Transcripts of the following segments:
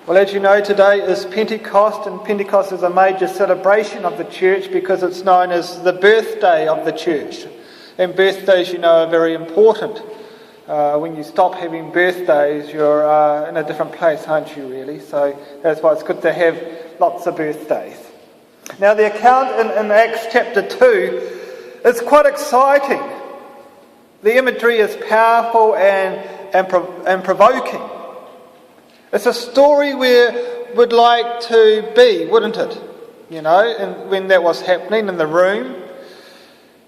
Well, as you know, today is Pentecost, and Pentecost is a major celebration of the church because it's known as the birthday of the church. And birthdays, you know, are very important. When you stop having birthdays, you're in a different place, aren't you, really? So that's why it's good to have lots of birthdays. Now, the account in Acts chapter 2 is quite exciting. The imagery is powerful and provoking. It's a story where we'd like to be, wouldn't it? You know, and when that was happening in the room,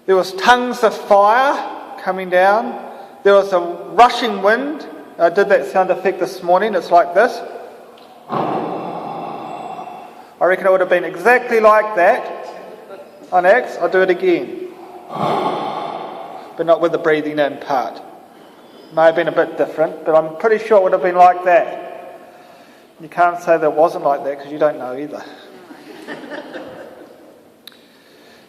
there was tongues of fire coming down. There was a rushing wind. I did that sound effect this morning. It's like this. I reckon it would have been exactly like that on Acts. I'll do it again. But not with the breathing in part. May have been a bit different, but I'm pretty sure it would have been like that. You can't say that it wasn't like that because you don't know either.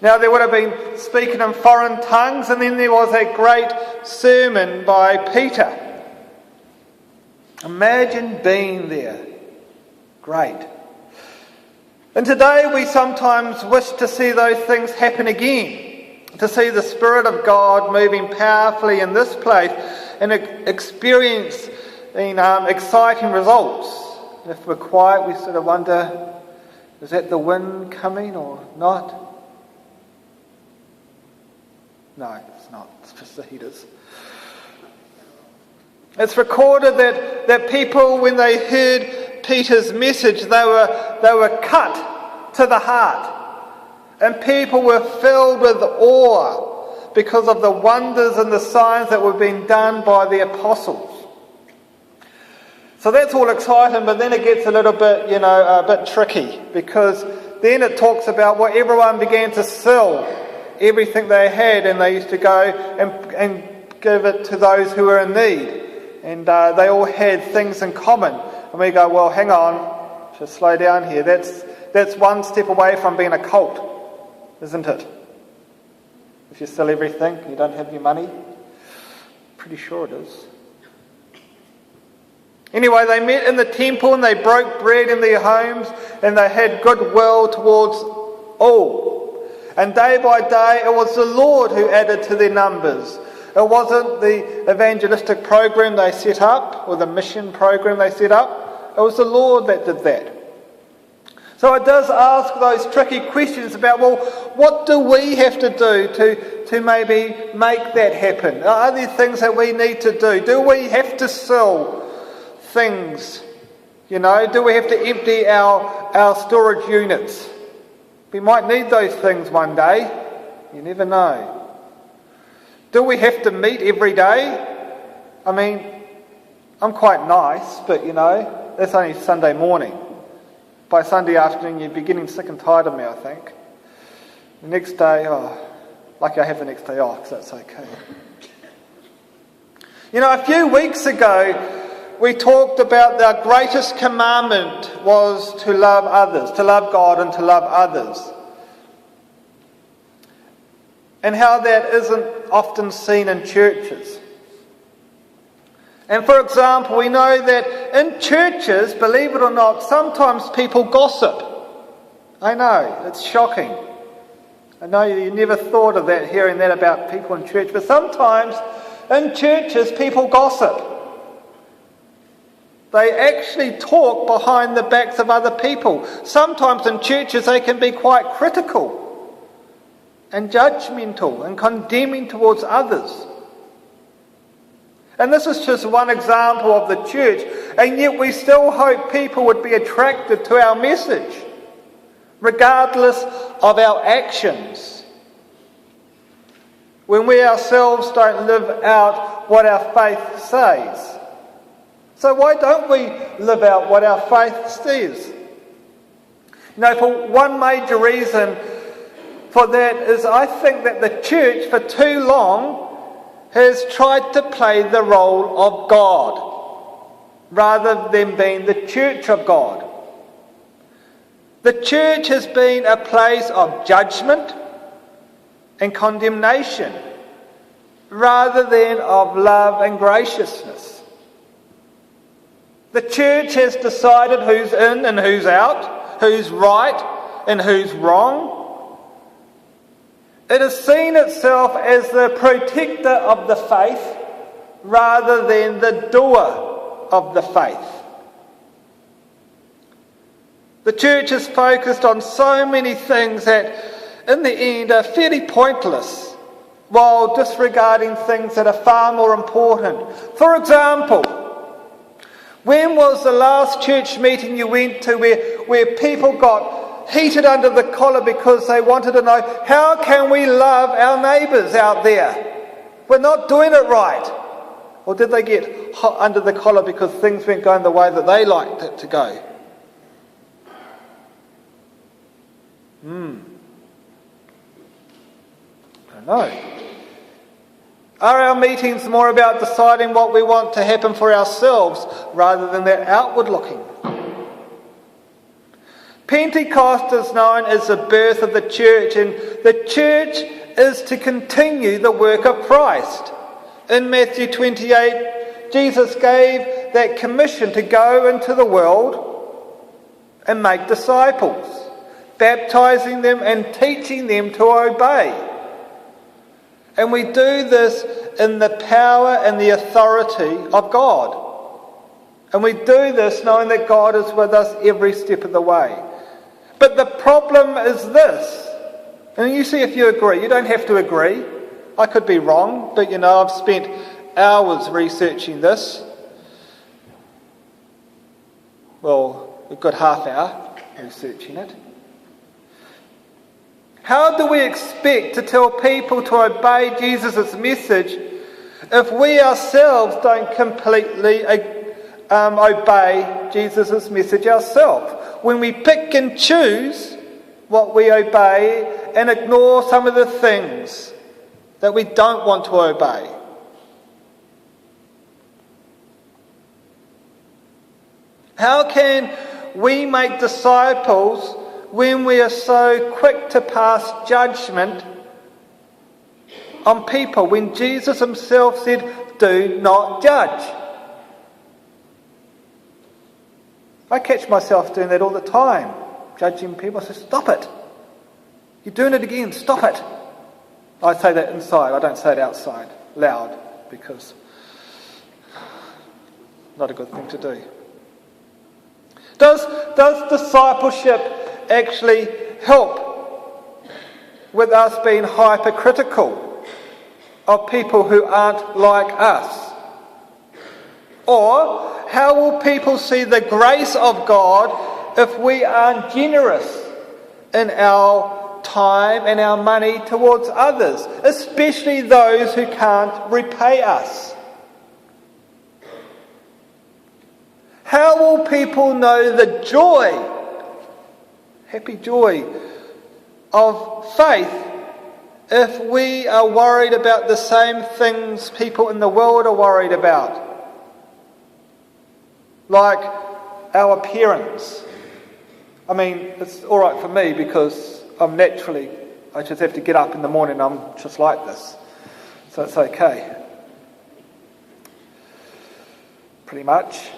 Now, there would have been speaking in foreign tongues, and then there was a great sermon by Peter. Imagine being there. Great. And today we sometimes wish to see those things happen again, to see the Spirit of God moving powerfully in this place and experiencing exciting results. If we're quiet, we sort of wonder, is that the wind coming or not? No, it's not. It's just the heaters. It's recorded that people, when they heard Peter's message, they were cut to the heart. And people were filled with awe because of the wonders and the signs that were being done by the apostles. So that's all exciting, but then it gets a little bit, a bit tricky, because then it talks about what everyone began to sell everything they had, and they used to go and give it to those who were in need. And they all had things in common. And we go, well, hang on, just slow down here. That's one step away from being a cult, isn't it? If you sell everything, you don't have your money. Pretty sure it is. Anyway, they met in the temple and they broke bread in their homes and they had goodwill towards all. And day by day it was the Lord who added to their numbers. It wasn't the evangelistic program they set up or the mission program they set up. It was the Lord that did that. So it does ask those tricky questions about, well, what do we have to do to maybe make that happen? Are there things that we need to do? Do we have to sell things? Do we have to empty our storage units? We might need those things one day. You never know. Do we have to meet every day? I mean, I'm quite nice, but that's only Sunday morning. By Sunday afternoon, you'd be getting sick and tired of me, I think. The next day, lucky I have the next day off, so that's okay. A few weeks ago, we talked about the greatest commandment was to love others, to love God and to love others. And how that isn't often seen in churches. And for example, we know that in churches, believe it or not, sometimes people gossip. I know, it's shocking. I know you never thought of that, hearing that about people in church, but sometimes in churches people gossip. They actually talk behind the backs of other people. Sometimes in churches they can be quite critical and judgmental and condemning towards others. And this is just one example of the church, and yet we still hope people would be attracted to our message, regardless of our actions. When we ourselves don't live out what our faith says. So why don't we live out what our faith says? For one major reason for that is I think that the church for too long has tried to play the role of God rather than being the church of God. The church has been a place of judgment and condemnation rather than of love and graciousness. The church has decided who's in and who's out, who's right and who's wrong. It has seen itself as the protector of the faith rather than the doer of the faith. The church is focused on so many things that in the end are fairly pointless, while disregarding things that are far more important. For example, when was the last church meeting you went to where people got heated under the collar because they wanted to know, how can we love our neighbours out there? We're not doing it right. Or did they get hot under the collar because things weren't going the way that they liked it to go? I don't know. Are our meetings more about deciding what we want to happen for ourselves rather than they're outward looking? Pentecost is known as the birth of the church, and the church is to continue the work of Christ. In Matthew 28, Jesus gave that commission to go into the world and make disciples, baptizing them and teaching them to obey. And we do this in the power and the authority of God. And we do this knowing that God is with us every step of the way. But the problem is this, and you see if you agree, you don't have to agree. I could be wrong, but I've spent hours researching this. Well, a good half hour researching it. How do we expect to tell people to obey Jesus' message if we ourselves don't completely obey Jesus' message ourselves? When we pick and choose what we obey and ignore some of the things that we don't want to obey. How can we make disciples when we are so quick to pass judgment on people, when Jesus himself said, do not judge? I catch myself doing that all the time, judging people. I say, stop it. You're doing it again, stop it. I say that inside, I don't say it outside, loud, because not a good thing to do. Does discipleship actually help with us being hypercritical of people who aren't like us? Or how will people see the grace of God if we aren't generous in our time and our money towards others, especially those who can't repay us? How will people know the joy, happy joy of faith if we are worried about the same things people in the world are worried about? Like our appearance. I mean, it's all right for me because I just have to get up in the morning and I'm just like this. So it's okay. Pretty much.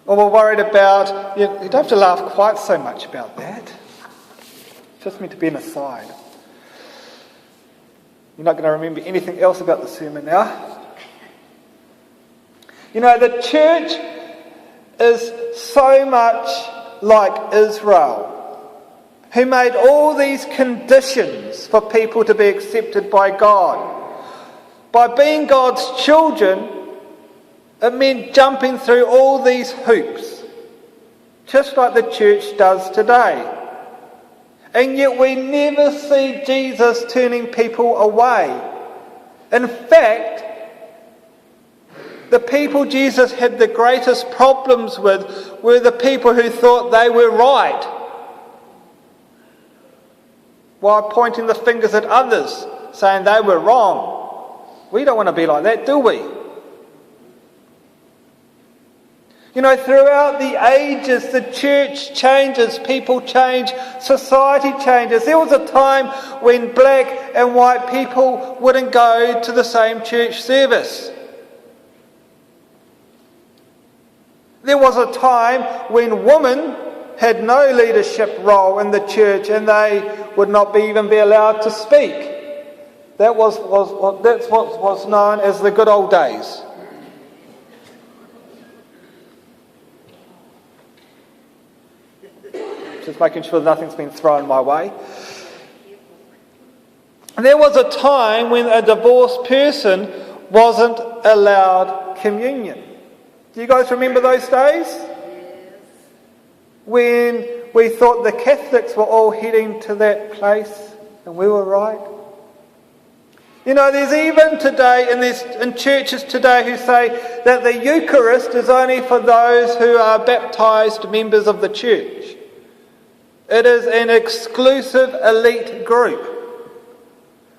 Or we're worried about, you don't have to laugh quite so much about that. It's just meant to be an aside. You're not going to remember anything else about the sermon now. The church is so much like Israel, who made all these conditions for people to be accepted by God. By being God's children, it meant jumping through all these hoops, just like the church does today. And yet we never see Jesus turning people away. In fact, the people Jesus had the greatest problems with were the people who thought they were right, while pointing the fingers at others, saying they were wrong. We don't want to be like that, do we? Throughout the ages, the church changes, people change, society changes. There was a time when black and white people wouldn't go to the same church service. There was a time when women had no leadership role in the church and they would not even be allowed to speak. That's what was known as the good old days. Just making sure nothing's been thrown my way. There was a time when a divorced person wasn't allowed communion. Do you guys remember those days? Yes. When we thought the Catholics were all heading to that place and we were right? You know, there's even today, in churches today, who say that the Eucharist is only for those who are baptised members of the church. It is an exclusive elite group.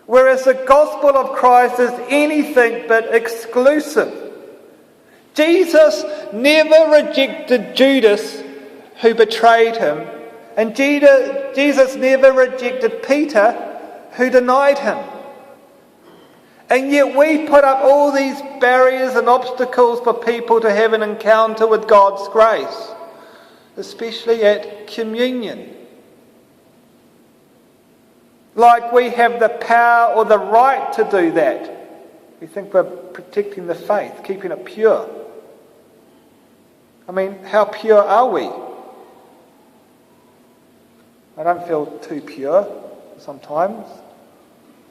Whereas the gospel of Christ is anything but exclusive. Jesus never rejected Judas, who betrayed him, and Jesus never rejected Peter, who denied him. And yet we put up all these barriers and obstacles for people to have an encounter with God's grace, especially at communion. Like we have the power or the right to do that. We think we're protecting the faith, keeping it pure. I mean, how pure are we? I don't feel too pure sometimes.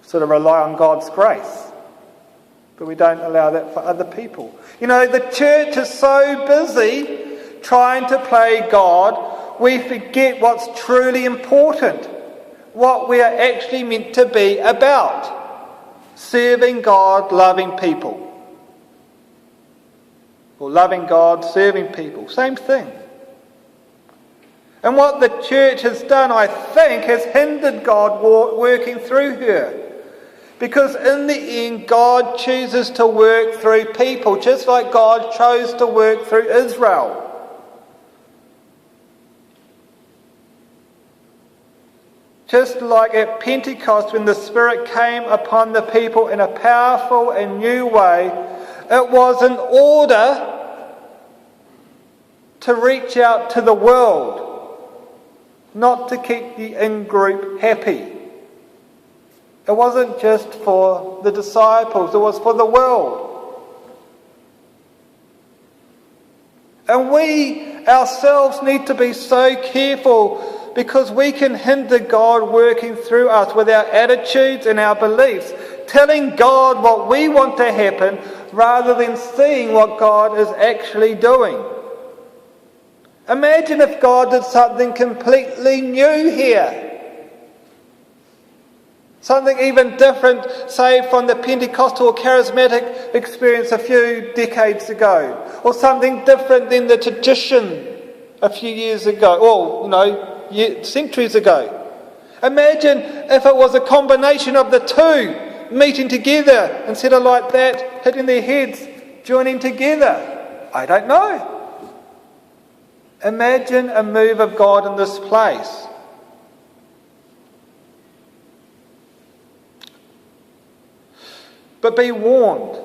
Sort of rely on God's grace. But we don't allow that for other people. You know, the church is so busy trying to play God, we forget what's truly important. What we are actually meant to be about. Serving God, loving people. Or loving God, serving people. Same thing. And what the church has done, I think, has hindered God working through her. Because in the end, God chooses to work through people, just like God chose to work through Israel. Just like at Pentecost, when the Spirit came upon the people in a powerful and new way, it was in order to reach out to the world, not to keep the in-group happy. It wasn't just for the disciples, it was for the world. And we ourselves need to be so careful, because we can hinder God working through us with our attitudes and our beliefs, telling God what we want to happen rather than seeing what God is actually doing. Imagine if God did something completely new here. Something even different, say, from the Pentecostal or charismatic experience a few decades ago. Or something different than the tradition a few years ago. Centuries ago. Imagine if it was a combination of the two meeting together instead of like that, hitting their heads, joining together. I don't know. Imagine a move of God in this place. But be warned,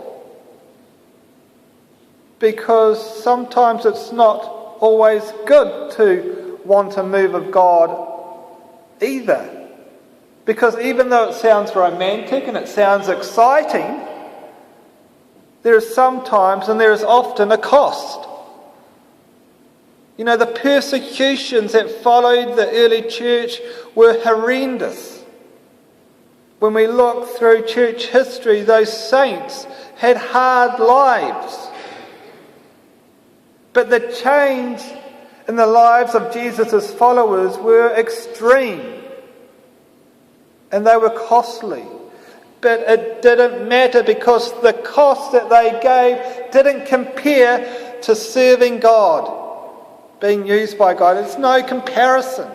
because sometimes it's not always good to want a move of God either. Because even though it sounds romantic and it sounds exciting, there is sometimes and there is often a cost. You know, the persecutions that followed the early church were horrendous. When we look through church history, those saints had hard lives. But the change in the lives of Jesus' followers were extreme. And they were costly. But it didn't matter, because the cost that they gave didn't compare to serving God, being used by God. It's no comparison.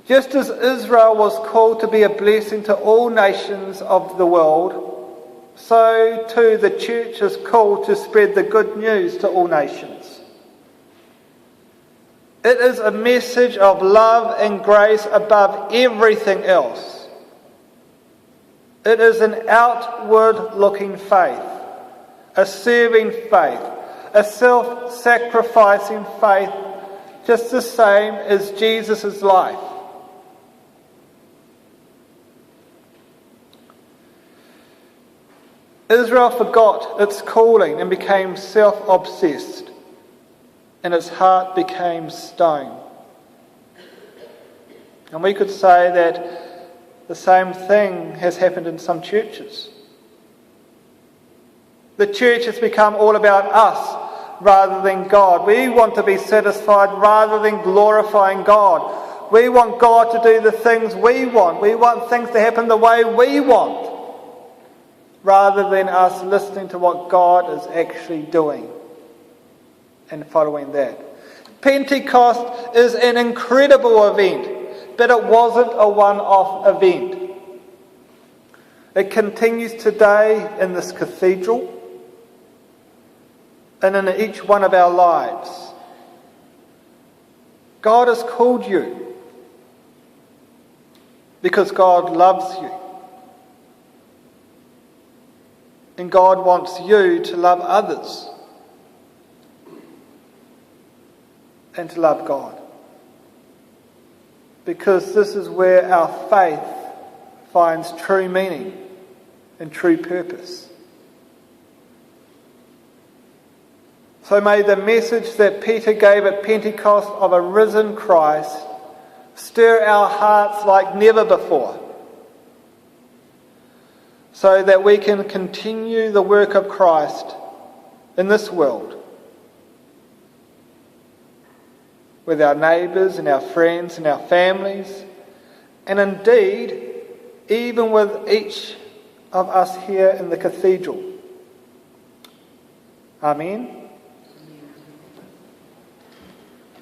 Just as Israel was called to be a blessing to all nations of the world, so too the church is called to spread the good news to all nations. It is a message of love and grace above everything else. It is an outward-looking faith, a serving faith, a self-sacrificing faith, just the same as Jesus' life. Israel forgot its calling and became self-obsessed, and its heart became stone. And we could say that the same thing has happened in some churches. The church has become all about us rather than God. We want to be satisfied rather than glorifying God. We want God to do the things we want. We want things to happen the way we want, rather than us listening to what God is actually doing and following that. Pentecost is an incredible event, but it wasn't a one-off event. It continues today in this cathedral and in each one of our lives. God has called you because God loves you. And God wants you to love others and to love God. Because this is where our faith finds true meaning and true purpose. So may the message that Peter gave at Pentecost of a risen Christ stir our hearts like never before, so that we can continue the work of Christ in this world with our neighbours and our friends and our families, and indeed even with each of us here in the cathedral. Amen.